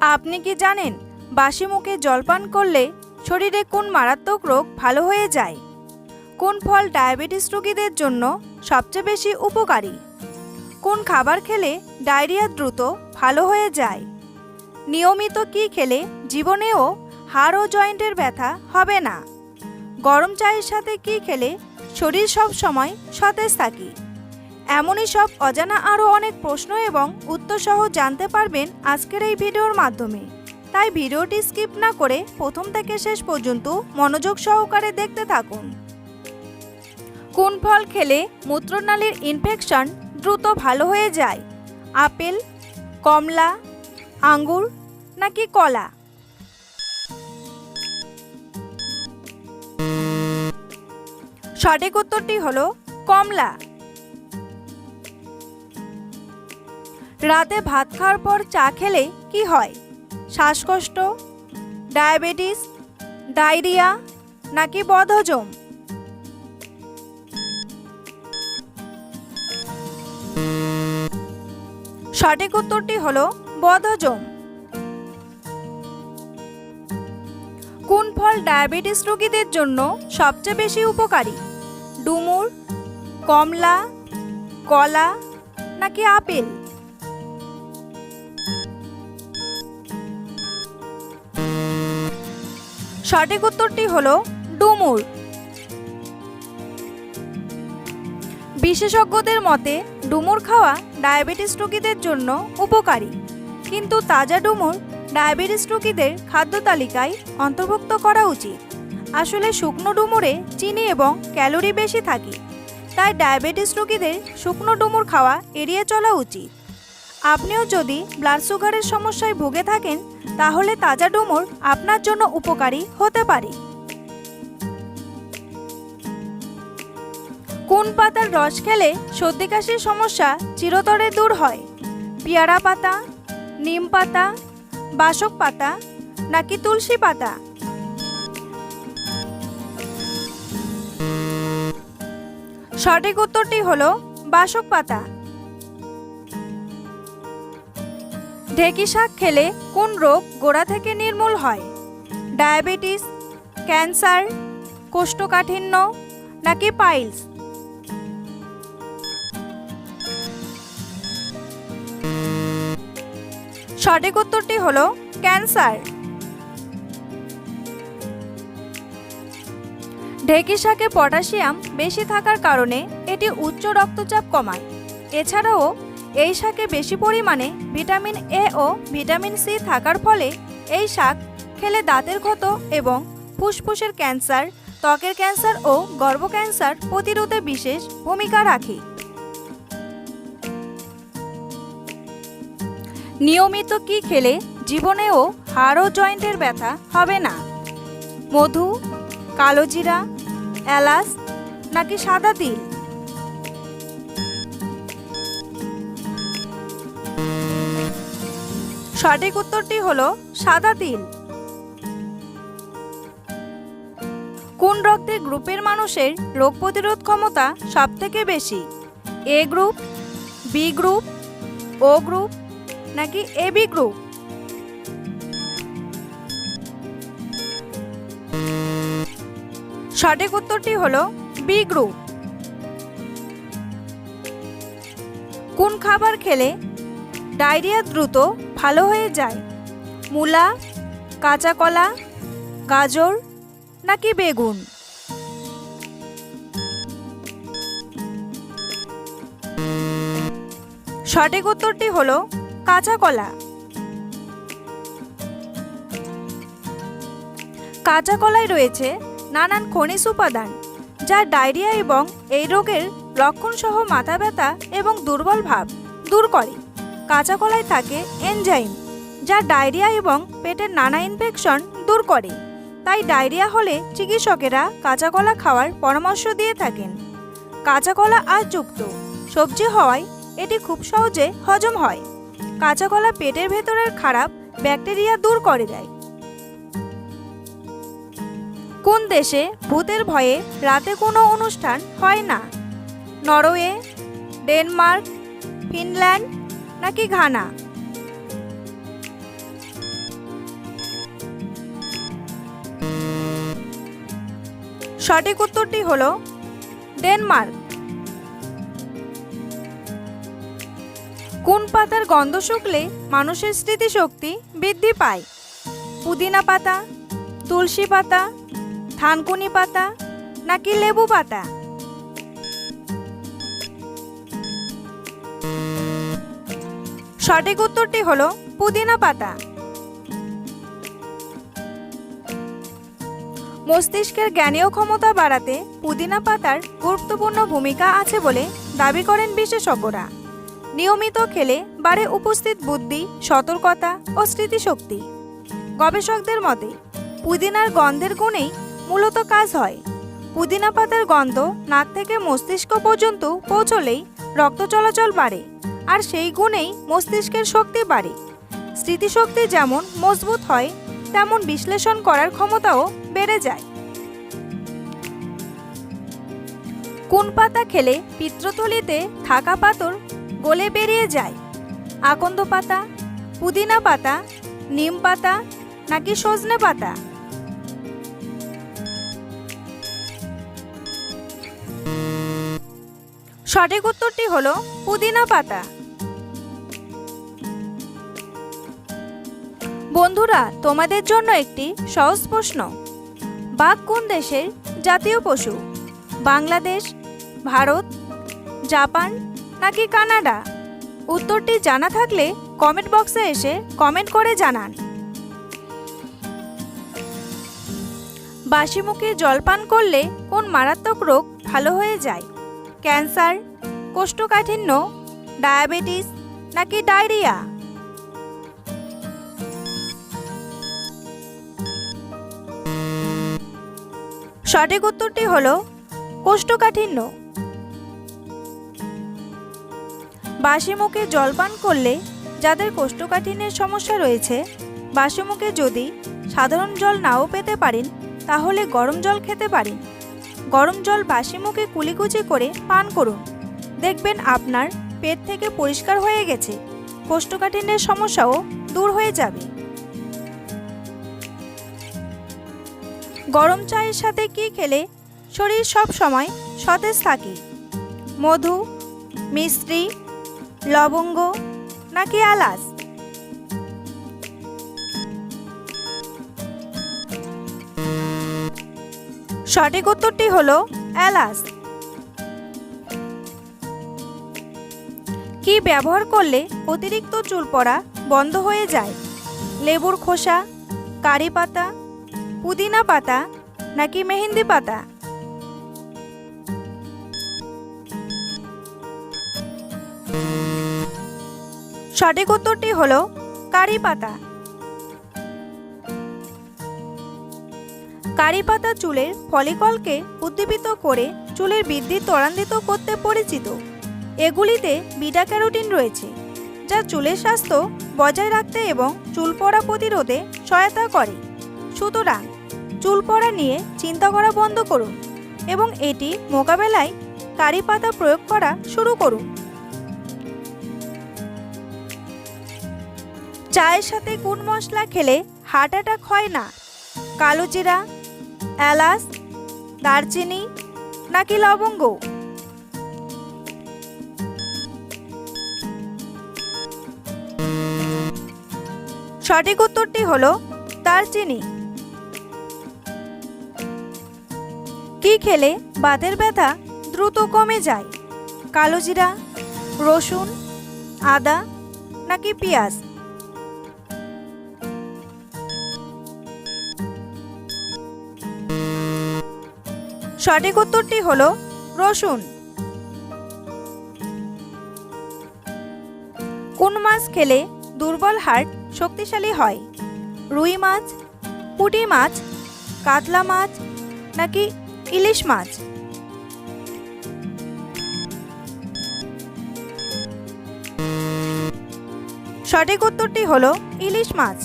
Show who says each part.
Speaker 1: আপনি কি জানেন বাসি মুখে জলপান করলে শরীরে কোন মারাত্মক রোগ ভালো হয়ে যায়? কোন ফল ডায়াবেটিস রোগীদের জন্য সবচেয়ে বেশি উপকারী? কোন খাবার খেলে ডায়রিয়া দ্রুত ভালো হয়ে যায়? নিয়মিত কি খেলে জীবনেও হাড় ও জয়েন্টের ব্যথা হবে না? গরম চায়ের সাথে কি খেলে শরীর সব সময় সতেজ থাকে? এমনই সব অজানা আরও অনেক প্রশ্ন এবং উত্তর সহ জানতে পারবেন আজকের এই ভিডিওর মাধ্যমে। তাই ভিডিওটি স্কিপ না করে প্রথম থেকে শেষ পর্যন্ত মনোযোগ সহকারে দেখতে থাকুন। কোন ফল খেলে মূত্রনালীর ইনফেকশন দ্রুত ভালো হয়ে যায়? আপেল, কমলা, আঙ্গুর নাকি কলা? সঠিক উত্তরটি হলো কমলা। রাতে ভাত খাওয়ার পর চা খেলে কি হয়? শ্বাসকষ্ট, ডায়াবেটিস, ডায়রিয়া নাকি বদহজম? সঠিক উত্তরটি হলো বদহজম। কোন ফল ডায়াবেটিস রোগীদের জন্য সবচেয়ে বেশি উপকারী? ডুমুর, কমলা, কলা নাকি আপেল? সঠিক উত্তরটি হলো ডুমুর। বিশেষজ্ঞদের মতে ডুমুর খাওয়া ডায়াবেটিস রোগীদের জন্য উপকারী, কিন্তু তাজা ডুমুর ডায়াবেটিস রোগীদের খাদ্য তালিকায় অন্তর্ভুক্ত করা উচিত। আসলে শুকনো ডুমুরে চিনি এবং ক্যালোরি বেশি থাকে, তাই ডায়াবেটিস রোগীদের শুকনো ডুমুর খাওয়া এড়িয়ে চলা উচিত। আপনিও যদি ব্লাড সুগারের সমস্যায় ভুগে থাকেন তাহলে তাজা ডুমুর আপনার জন্য উপকারী হতে পারে। কোন পাতার রস খেলে সর্দি কাশির সমস্যা চিরতরে দূর হয়? পেয়ারা পাতা, নিম পাতা, বাসক পাতা নাকি তুলসী পাতা? সঠিক উত্তরটি হলো বাসক পাতা। ঢেঁকি শাক খেলে কোন রোগ গোড়া থেকে নির্মূল হয়? ডায়াবেটিস, ক্যান্সার, কোষ্ঠকাঠিন্য নাকি পাইলস? সঠিক উত্তরটি হলো ক্যান্সার। ঢেঁকি শাকে পটাশিয়াম বেশি থাকার কারণে এটি উচ্চ রক্তচাপ কমায়। এছাড়াও এই শাকে বেশি পরিমাণে ভিটামিন এ ও ভিটামিন সি থাকার ফলে এই শাক খেলে দাঁতের ক্ষত এবং ফুসফুসের ক্যান্সার, ত্বকের ক্যান্সার ও গর্ভ ক্যান্সার প্রতিরোধে বিশেষ ভূমিকা রাখে। নিয়মিত কি খেলে জীবনেও হাড় ও জয়েন্টের ব্যথা হবে না? মধু, কালোজিরা, এলাচ নাকি সাদা তিল? সঠিক উত্তরটি হলো সাদা তিল। কোন রক্তের গ্রুপের মানুষের রোগ প্রতিরোধ ক্ষমতা সবথেকে বেশি? এ গ্রুপ, বি গ্রুপ, ও গ্রুপ নাকি এবি গ্রুপ? সঠিক উত্তরটি হলো বি গ্রুপ। কোন খাবার খেলে ডায়রিয়া দ্রুত ভালো হয়ে যায়? মূলা, কাঁচা কলা, গাজর নাকি বেগুন? সঠিক উত্তরটি হলো কাঁচা কলা। কাঁচা কলায় রয়েছে নানান খনিজ উপাদান যা ডায়রিয়া এবং এই রোগের লক্ষণ সহ মাথা ব্যথা এবং দুর্বল ভাব দূর করে। কাঁচা কলায় থাকে এনজাইম যা ডায়রিয়া এবং পেটের নানা ইনফেকশন দূর করে। তাই ডায়রিয়া হলে চিকিৎসকেরা কাঁচা কলা খাওয়ার পরামর্শ দিয়ে থাকেন। কাঁচা কলা আঁশযুক্ত সবজি হওয়ায় এটি খুব সহজে হজম হয়। কাঁচা কলা পেটের ভেতরের খারাপ ব্যাকটেরিয়া দূর করে দেয়। কোন দেশে ভূতের ভয়ে রাতে কোনো অনুষ্ঠান হয় না? নরওয়ে, ডেনমার্ক, ফিনল্যান্ড নাকি ঘানা? সঠিক উত্তরটি হলো ডেনমার্ক। কোন পাতার গন্ধ শুকলে মানুষের স্মৃতিশক্তি বৃদ্ধি পায়? পুদিনা পাতা, তুলসী পাতা, থানকুনি পাতা নাকি লেবু পাতা? সঠিক উত্তরটি হলো পুদিনা পাতা। মস্তিষ্কের জ্ঞানীয় ক্ষমতা বাড়াতে পুদিনা পাতার গুরুত্বপূর্ণ ভূমিকা আছে বলে দাবি করেন বিশেষজ্ঞরা। নিয়মিত খেলে বাড়ে উপস্থিত বুদ্ধি, সতর্কতা ও স্মৃতিশক্তি। গবেষকদের মতে পুদিনার গন্ধের গুণেই মূলত কাজ হয়। পুদিনা পাতার গন্ধ নাক থেকে মস্তিষ্ক পর্যন্ত পৌঁছলেই রক্ত চলাচল বাড়ে, আর সেই গুণেই মস্তিষ্কের শক্তি বাড়ে। স্মৃতিশক্তি যেমন মজবুত হয়, তেমন বিশ্লেষণ করার ক্ষমতাও বেড়ে যায়। কোন পাতা খেলে পিত্তথলিতে থাকা পাথর গলে বেরিয়ে যায়? আকন্দ পাতা, পুদিনা পাতা, নিম পাতা নাকি সজনে পাতা? সঠিক উত্তরটি হলো পুদিনা পাতা। বন্ধুরা, তোমাদের জন্য একটি সহজ প্রশ্ন। বাঘ কোন দেশের জাতীয় পশু? বাংলাদেশ, ভারত, জাপান নাকি কানাডা? উত্তরটি জানা থাকলে কমেন্ট বক্সে এসে কমেন্ট করে জানান। বাসি মুখে জল পান করলে কোন মারাত্মক রোগ ভালো হয়ে যায়? ক্যান্সার, কোষ্ঠকাঠিন্য, ডায়াবেটিস নাকি ডায়রিয়া? সঠিক উত্তরটি হলো কোষ্ঠকাঠিন্য। বাসি মুখে জল পান করলে যাদের কোষ্ঠকাঠিন্যের সমস্যা রয়েছে, বাসি মুখে যদি সাধারণ জল নাও পেতে পারেন, তাহলে গরম জল খেতে পারেন। গরম জল বাসি মুখে কুলিকুচি করে পান করুন। দেখবেন আপনার পেট থেকে পরিষ্কার হয়ে গেছে, কোষ্ঠকাঠিন্যের সমস্যাও দূর হয়ে যাবে। গরম চায়ের সাথে কি খেলে শরীর সব সময় সতেজ থাকে? মধু, মিশ্রি, লবঙ্গ নাকি এলাচ? সঠিক উত্তরটি হলো এলাচ। কি ব্যবহার করলে অতিরিক্ত চুল পড়া বন্ধ হয়ে যায়? লেবুর খোসা, কারি পাতা, পুদিনা পাতা নাকি মেহেন্দি পাতা? সঠিক উত্তরটি হলো কারি পাতা। কারি পাতা চুলের ফলিকলকে উদ্দীপিত করে চুলের বৃদ্ধি ত্বরান্বিত করতে পরিচিত। এগুলিতে বিটা ক্যারোটিন রয়েছে, যা চুলের স্বাস্থ্য বজায় রাখতে এবং চুল পড়া প্রতিরোধে সহায়তা করে। সুতরাং চুল পড়া নিয়ে চিন্তা করা বন্ধ করুন এবং এটি মোকাবেলায় কারি পাতা প্রয়োগ করা শুরু করুন। চায়ের সাথে কোন মশলা খেলে হার্ট অ্যাটাক হয় না? কালো জিরা, এলাচ, দারচিনি নাকি লবঙ্গ? সঠিক উত্তরটি হলো দারচিনি। কি খেলে বাতের ব্যথা দ্রুত কমে যায়? কালো জিরা, রসুন, আদা নাকি পেঁয়াজ? সঠিক উত্তরটি হলো রসুন। কোন মাছ খেলে দুর্বল হার্ট শক্তিশালী হয়? রুই মাছ, পুঁটি মাছ, কাতলা মাছ নাকি ইলিশ মাছ? সঠিক উত্তরটি হলো ইলিশ মাছ।